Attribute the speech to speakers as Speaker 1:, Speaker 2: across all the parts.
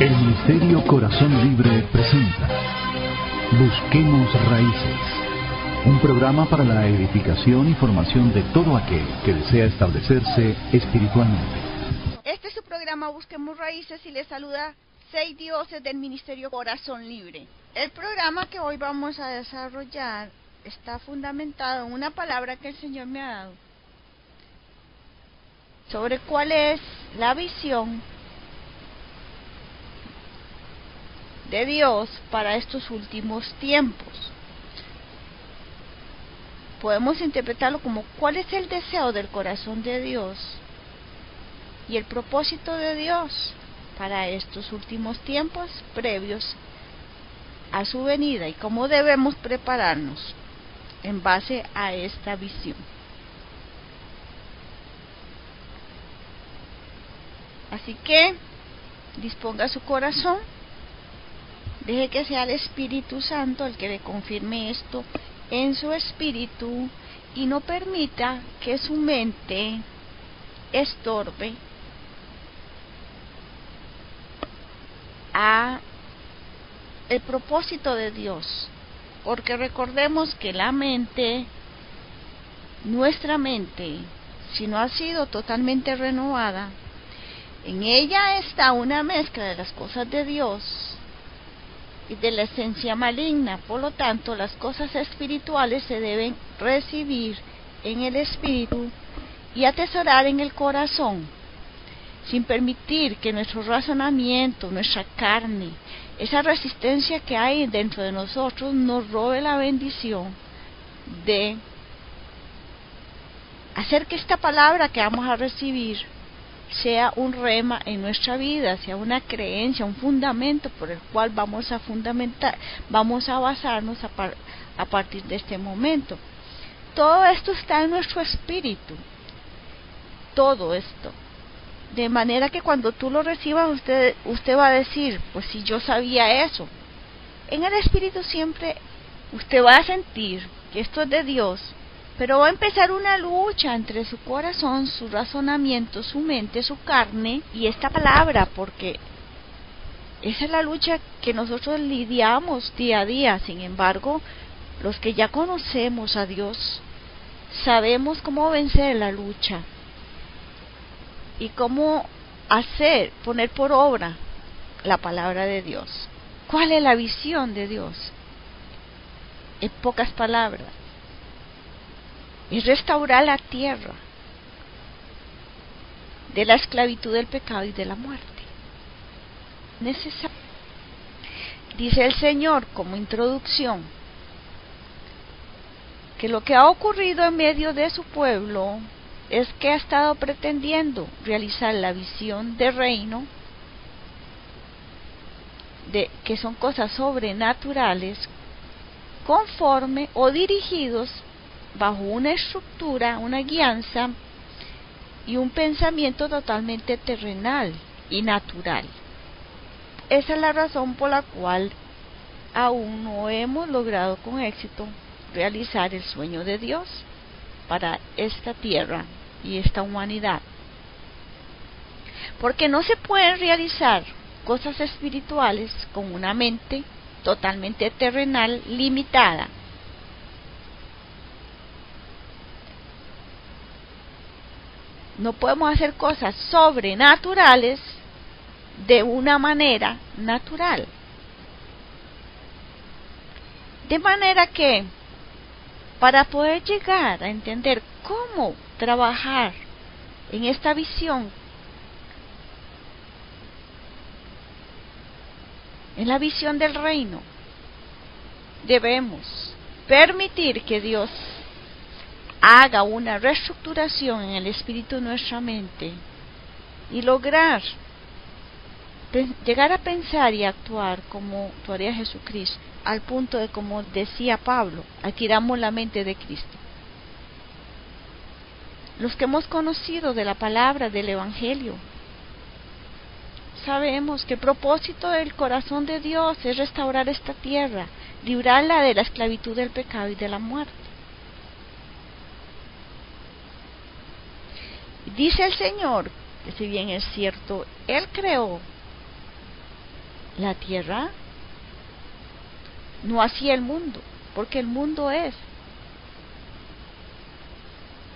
Speaker 1: El Ministerio Corazón Libre presenta Busquemos Raíces, un programa para la edificación y formación de todo aquel que desea establecerse espiritualmente.
Speaker 2: Este es su programa Busquemos Raíces y les saluda 6 dioses del Ministerio Corazón Libre. El programa que hoy vamos a desarrollar está fundamentado en una palabra que el Señor me ha dado sobre cuál es la visión de Dios para estos últimos tiempos. Podemos interpretarlo como cuál es el deseo del corazón de Dios y el propósito de Dios para estos últimos tiempos previos a su venida y cómo debemos prepararnos en base a esta visión. Así que disponga su corazón, deje que sea el Espíritu Santo el que le confirme esto en su espíritu y no permita que su mente estorbe a el propósito de Dios, porque recordemos que la mente, nuestra mente, si no ha sido totalmente renovada, en ella está una mezcla de las cosas de Dios y de la esencia maligna. Por lo tanto, las cosas espirituales se deben recibir en el espíritu y atesorar en el corazón, sin permitir que nuestro razonamiento, nuestra carne, esa resistencia que hay dentro de nosotros nos robe la bendición de hacer que esta palabra que vamos a recibir sea un rema en nuestra vida, sea una creencia, un fundamento por el cual vamos a fundamentar, vamos a basarnos a partir de este momento. Todo esto está en nuestro espíritu, todo esto. De manera que cuando tú lo recibas, usted va a decir, pues si yo sabía eso. En el espíritu siempre usted va a sentir que esto es de Dios, pero va a empezar una lucha entre su corazón, su razonamiento, su mente, su carne y esta palabra, porque esa es la lucha que nosotros lidiamos día a día. Sin embargo, los que ya conocemos a Dios, sabemos cómo vencer la lucha y cómo poner por obra la palabra de Dios. ¿Cuál es la visión de Dios? En pocas palabras, es restaurar la tierra de la esclavitud del pecado y de la muerte. Necesario. Dice el Señor como introducción que lo que ha ocurrido en medio de su pueblo es que ha estado pretendiendo realizar la visión de reino, que son cosas sobrenaturales, conforme o dirigidos bajo una estructura, una guianza y un pensamiento totalmente terrenal y natural. Esa es la razón por la cual aún no hemos logrado con éxito realizar el sueño de Dios para esta tierra y esta humanidad. Porque no se pueden realizar cosas espirituales con una mente totalmente terrenal limitada. No podemos hacer cosas sobrenaturales de una manera natural. De manera que, para poder llegar a entender cómo trabajar en esta visión, en la visión del reino, debemos permitir que Dios haga una reestructuración en el espíritu de nuestra mente y lograr llegar a pensar y actuar como actuaría Jesucristo, al punto de, como decía Pablo, adquiramos la mente de Cristo. Los que hemos conocido de la palabra del Evangelio, sabemos que el propósito del corazón de Dios es restaurar esta tierra, librarla de la esclavitud del pecado y de la muerte. Dice el Señor que, si bien es cierto, Él creó la tierra, no así el mundo, porque el mundo es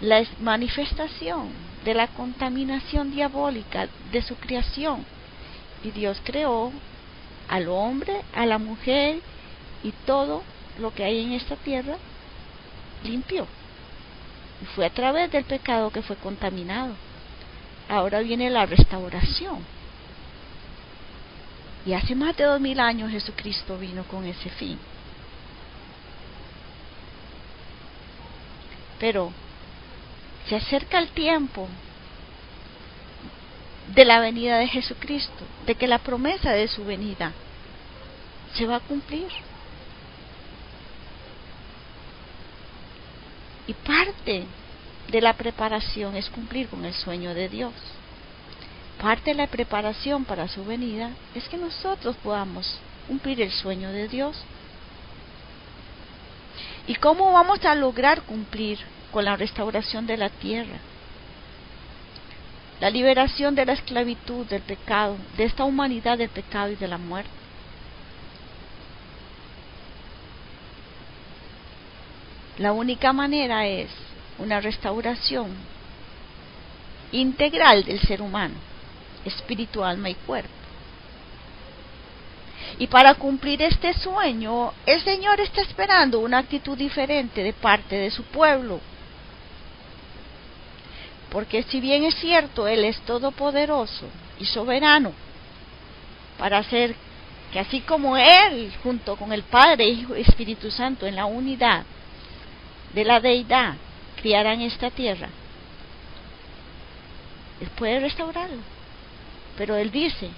Speaker 2: la manifestación de la contaminación diabólica de su creación. Y Dios creó al hombre, a la mujer y todo lo que hay en esta tierra limpio. Y fue a través del pecado que fue contaminado. Ahora viene la restauración. Y hace más de 2000 años Jesucristo vino con ese fin. Pero se acerca el tiempo de la venida de Jesucristo, de que la promesa de su venida se va a cumplir. Y parte de la preparación es cumplir con el sueño de Dios. Parte de la preparación para su venida es que nosotros podamos cumplir el sueño de Dios. ¿Y cómo vamos a lograr cumplir con la restauración de la tierra? La liberación de la esclavitud, del pecado, de esta humanidad del pecado y de la muerte. La única manera es una restauración integral del ser humano, espíritu, alma y cuerpo. Y para cumplir este sueño, el Señor está esperando una actitud diferente de parte de su pueblo. Porque si bien es cierto, Él es todopoderoso y soberano para hacer que así como Él, junto con el Padre, Hijo y Espíritu Santo, en la unidad de la deidad, criaran esta tierra, Él puede restaurarlo. Pero Él dice,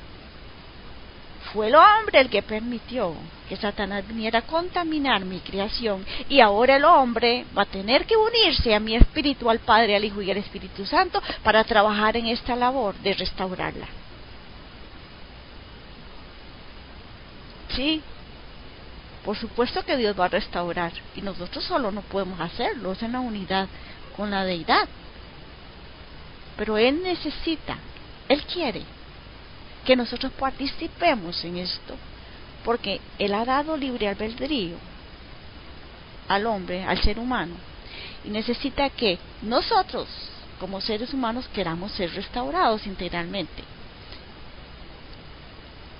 Speaker 2: fue el hombre el que permitió que Satanás viniera a contaminar mi creación, y ahora el hombre va a tener que unirse a mi espíritu, al Padre, al Hijo y al Espíritu Santo, para trabajar en esta labor de restaurarla. Sí, por supuesto que Dios va a restaurar, y nosotros solo no podemos hacerlo, es en la unidad con la deidad. Pero Él necesita, Él quiere que nosotros participemos en esto, porque Él ha dado libre albedrío al hombre, al ser humano, y necesita que nosotros, como seres humanos, queramos ser restaurados integralmente.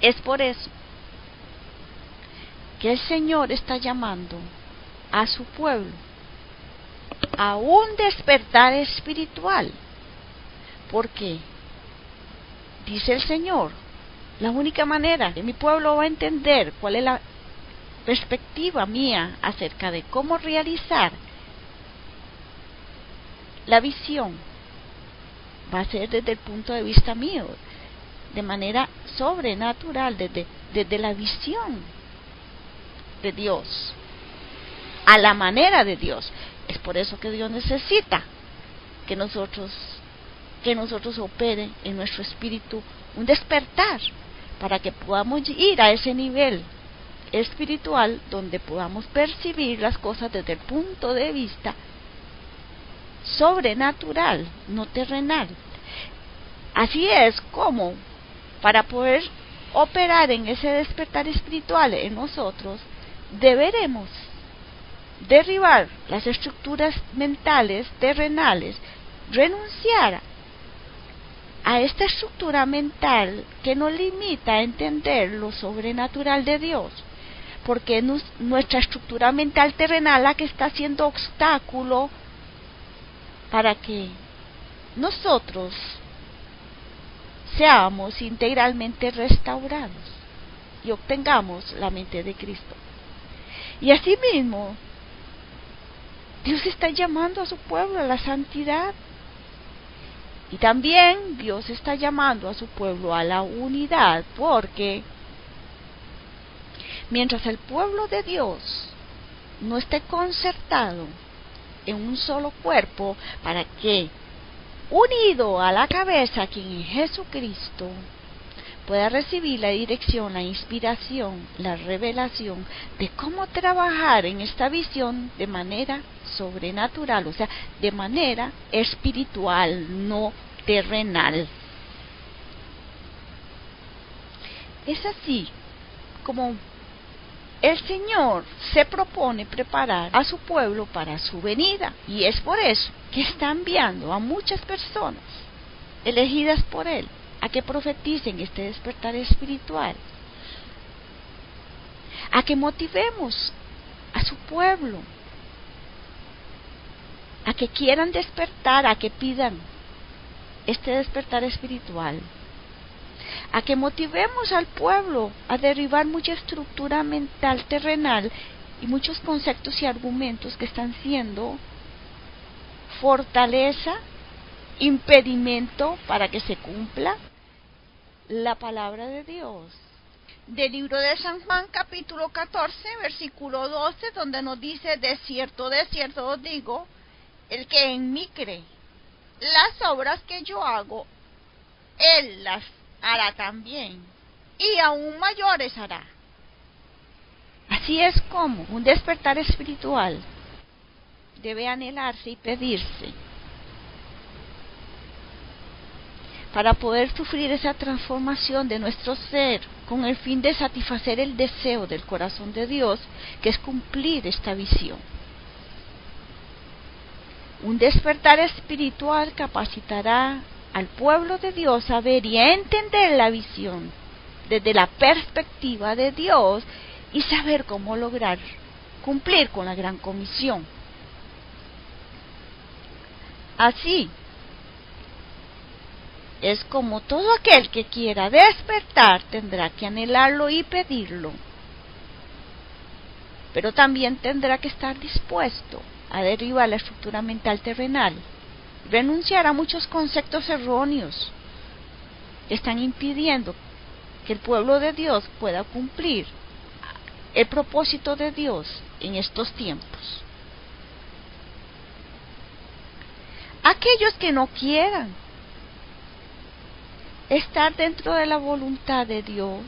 Speaker 2: Es por eso que el Señor está llamando a su pueblo a un despertar espiritual, porque dice el Señor, la única manera que mi pueblo va a entender cuál es la perspectiva mía acerca de cómo realizar la visión va a ser desde el punto de vista mío, de manera sobrenatural, desde la visión de Dios, a la manera de Dios. Es por eso que Dios necesita que nosotros opere en nuestro espíritu un despertar, para que podamos ir a ese nivel espiritual donde podamos percibir las cosas desde el punto de vista sobrenatural, no terrenal. Así es como, para poder operar en ese despertar espiritual en nosotros, deberemos derribar las estructuras mentales terrenales, renunciar a esta estructura mental que nos limita a entender lo sobrenatural de Dios, porque es nuestra estructura mental terrenal la que está haciendo obstáculo para que nosotros seamos integralmente restaurados y obtengamos la mente de Cristo. Y asimismo, Dios está llamando a su pueblo a la santidad. Y también Dios está llamando a su pueblo a la unidad, porque mientras el pueblo de Dios no esté concertado en un solo cuerpo, para que, unido a la cabeza, quien es Jesucristo, pueda recibir la dirección, la inspiración, la revelación de cómo trabajar en esta visión de manera sobrenatural, o sea, de manera espiritual, no terrenal. Es así como el Señor se propone preparar a su pueblo para su venida, y es por eso que está enviando a muchas personas elegidas por Él a que profeticen este despertar espiritual, a que motivemos a su pueblo, a que quieran despertar, a que pidan este despertar espiritual, a que motivemos al pueblo a derribar mucha estructura mental terrenal y muchos conceptos y argumentos que están siendo fortaleza, impedimento para que se cumpla la palabra de Dios. Del libro de San Juan, capítulo 14, versículo 12, donde nos dice: de cierto os digo, el que en mí cree, las obras que yo hago, él las hará también, y aún mayores hará. Así es como un despertar espiritual debe anhelarse y pedirse para poder sufrir esa transformación de nuestro ser, con el fin de satisfacer el deseo del corazón de Dios, que es cumplir esta visión. Un despertar espiritual capacitará al pueblo de Dios a ver y a entender la visión desde la perspectiva de Dios y saber cómo lograr cumplir con la gran comisión. Así es como todo aquel que quiera despertar tendrá que anhelarlo y pedirlo, pero también tendrá que estar dispuesto a derribar la estructura mental terrenal, renunciar a muchos conceptos erróneos que están impidiendo que el pueblo de Dios pueda cumplir el propósito de Dios en estos tiempos. Aquellos que no quieran estar dentro de la voluntad de Dios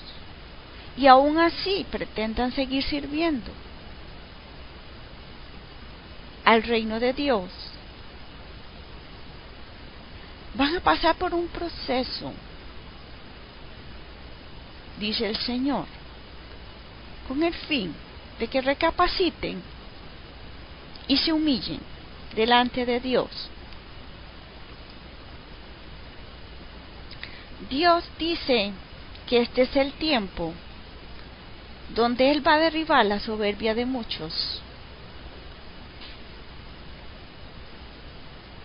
Speaker 2: y aún así pretendan seguir sirviendo al reino de Dios, van a pasar por un proceso, dice el Señor, con el fin de que recapaciten y se humillen delante de Dios. Dios dice que este es el tiempo donde Él va a derribar la soberbia de muchos,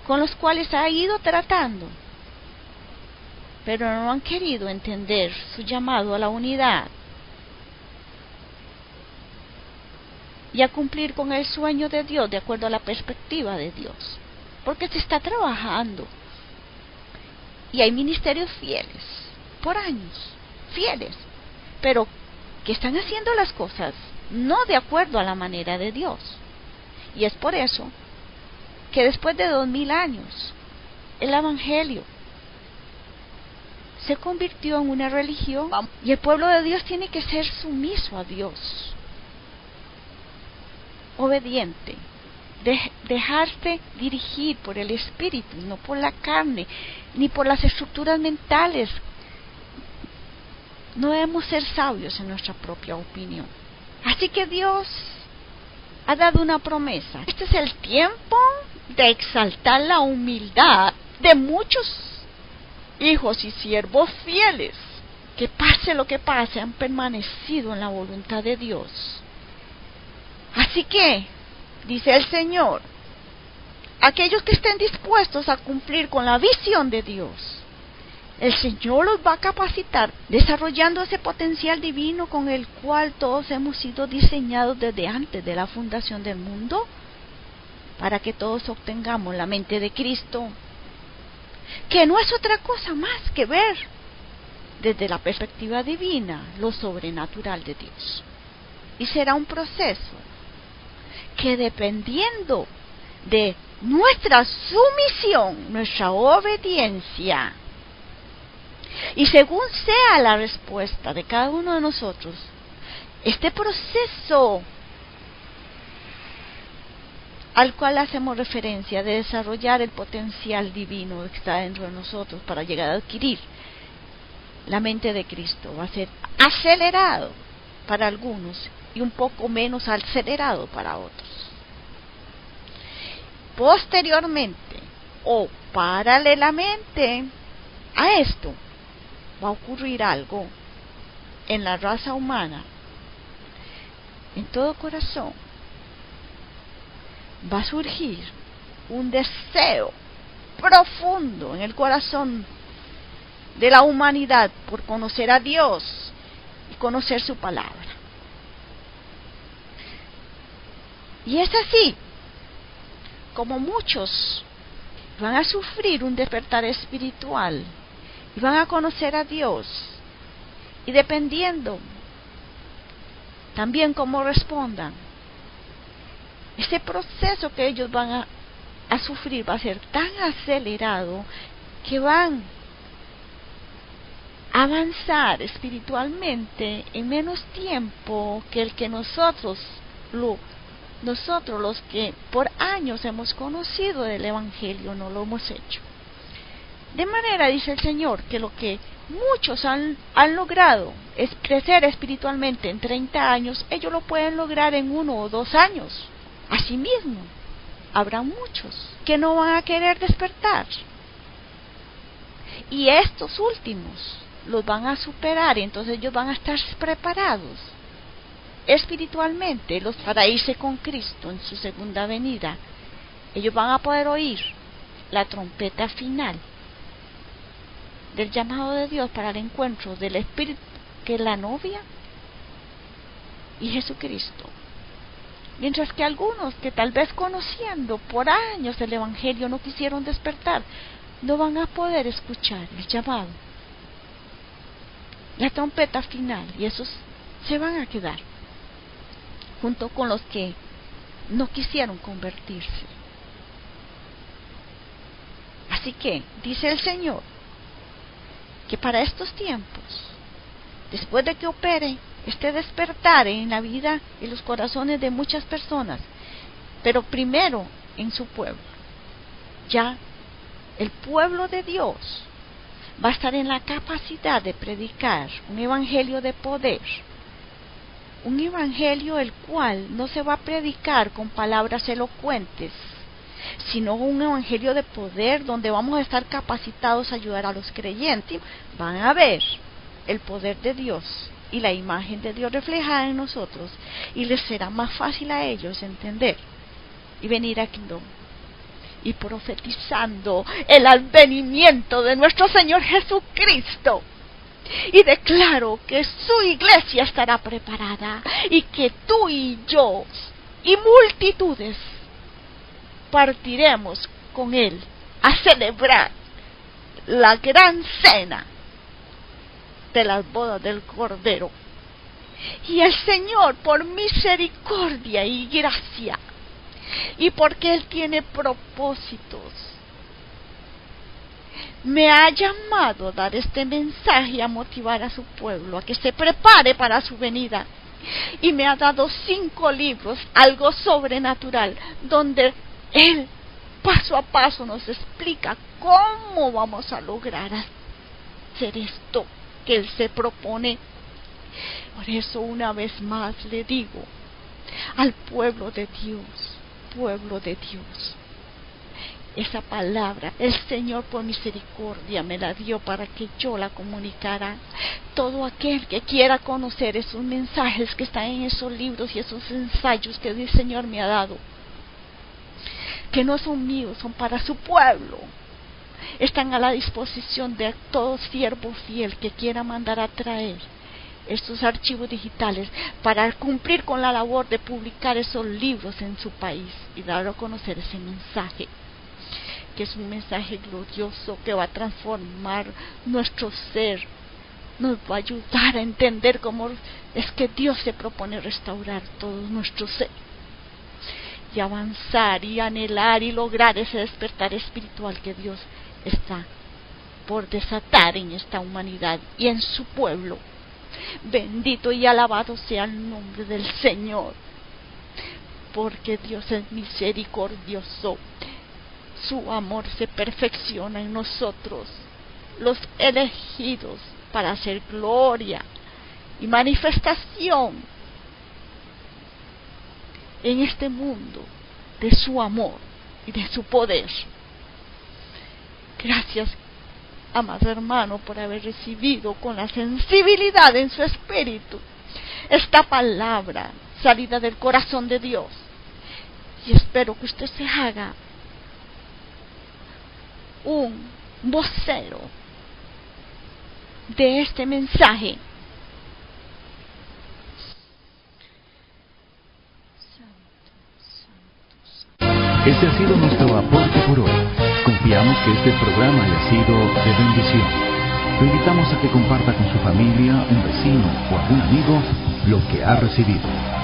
Speaker 2: con los cuales ha ido tratando, pero no han querido entender su llamado a la unidad y a cumplir con el sueño de Dios de acuerdo a la perspectiva de Dios, porque se está trabajando y hay ministerios fieles, por años, fieles, pero que están haciendo las cosas no de acuerdo a la manera de Dios. Y es por eso que después de 2000 años el Evangelio se convirtió en una religión y el pueblo de Dios tiene que ser sumiso a Dios, obediente, dejarse dirigir por el Espíritu, no por la carne, ni por las estructuras mentales. No debemos ser sabios en nuestra propia opinión. Así que Dios ha dado una promesa. Este es el tiempo de exaltar la humildad de muchos hijos y siervos fieles, que pase lo que pase, han permanecido en la voluntad de Dios. Así que, dice el Señor, aquellos que estén dispuestos a cumplir con la visión de Dios, el Señor los va a capacitar, desarrollando ese potencial divino con el cual todos hemos sido diseñados desde antes de la fundación del mundo, para que todos obtengamos la mente de Cristo, que no es otra cosa más que ver desde la perspectiva divina lo sobrenatural de Dios. Y será un proceso que, dependiendo de nuestra sumisión, nuestra obediencia, y según sea la respuesta de cada uno de nosotros, este proceso al cual hacemos referencia de desarrollar el potencial divino que está dentro de nosotros para llegar a adquirir la mente de Cristo, va a ser acelerado para algunos y un poco menos acelerado para otros. Posteriormente o paralelamente a esto va a ocurrir algo en la raza humana. En todo corazón va a surgir un deseo profundo en el corazón de la humanidad por conocer a Dios y conocer su palabra. Y es así como muchos van a sufrir un despertar espiritual y van a conocer a Dios, y dependiendo también cómo respondan, ese proceso que ellos van a sufrir va a ser tan acelerado que van a avanzar espiritualmente en menos tiempo que el que nosotros los que por años hemos conocido del Evangelio no lo hemos hecho. De manera, dice el Señor, que lo que muchos han logrado es crecer espiritualmente en 30 años, ellos lo pueden lograr en 1 o 2 años. Asimismo, habrá muchos que no van a querer despertar, y estos últimos los van a superar, y entonces ellos van a estar preparados espiritualmente para irse con Cristo en su segunda venida. Ellos van a poder oír la trompeta final del llamado de Dios para el encuentro del Espíritu, que es la novia, y Jesucristo. Mientras que algunos que tal vez conociendo por años el Evangelio no quisieron despertar, no van a poder escuchar el llamado, la trompeta final, y esos se van a quedar junto con los que no quisieron convertirse. Así que dice el Señor que para estos tiempos, después de que opere este despertar en la vida y los corazones de muchas personas, pero primero en su pueblo, ya el pueblo de Dios va a estar en la capacidad de predicar un evangelio de poder, un evangelio el cual no se va a predicar con palabras elocuentes, sino un evangelio de poder donde vamos a estar capacitados a ayudar a los creyentes. Van a ver el poder de Dios y la imagen de Dios reflejada en nosotros, y les será más fácil a ellos entender y venir aquí y profetizando el advenimiento de nuestro Señor Jesucristo. Y declaro que su iglesia estará preparada, y que tú y yo y multitudes partiremos con Él a celebrar la gran cena de las bodas del Cordero. Y el Señor, por misericordia y gracia, y porque Él tiene propósitos, me ha llamado a dar este mensaje y a motivar a su pueblo a que se prepare para su venida. Y me ha dado 5 libros, algo sobrenatural, donde Él paso a paso nos explica cómo vamos a lograr hacer esto que Él se propone. Por eso, una vez más le digo al pueblo de Dios, esa palabra el Señor por misericordia me la dio para que yo la comunicara. Todo aquel que quiera conocer esos mensajes que están en esos libros y esos ensayos que el Señor me ha dado, que no son míos, son para su pueblo, están a la disposición de todo siervo fiel que quiera mandar a traer estos archivos digitales para cumplir con la labor de publicar esos libros en su país y dar a conocer ese mensaje, que es un mensaje glorioso que va a transformar nuestro ser, nos va a ayudar a entender cómo es que Dios se propone restaurar todo nuestro ser y avanzar y anhelar y lograr ese despertar espiritual que Dios está por desatar en esta humanidad y en su pueblo. Bendito y alabado sea el nombre del Señor, porque Dios es misericordioso. Su amor se perfecciona en nosotros, los elegidos, para hacer gloria y manifestación en este mundo de su amor y de su poder. Gracias, amado hermano, por haber recibido con la sensibilidad en su espíritu esta palabra salida del corazón de Dios. Y espero que usted se haga un vocero de este mensaje.
Speaker 1: Este ha sido nuestro aporte por hoy. Confiamos que este programa haya sido de bendición. Lo invitamos a que comparta con su familia, un vecino o algún amigo lo que ha recibido.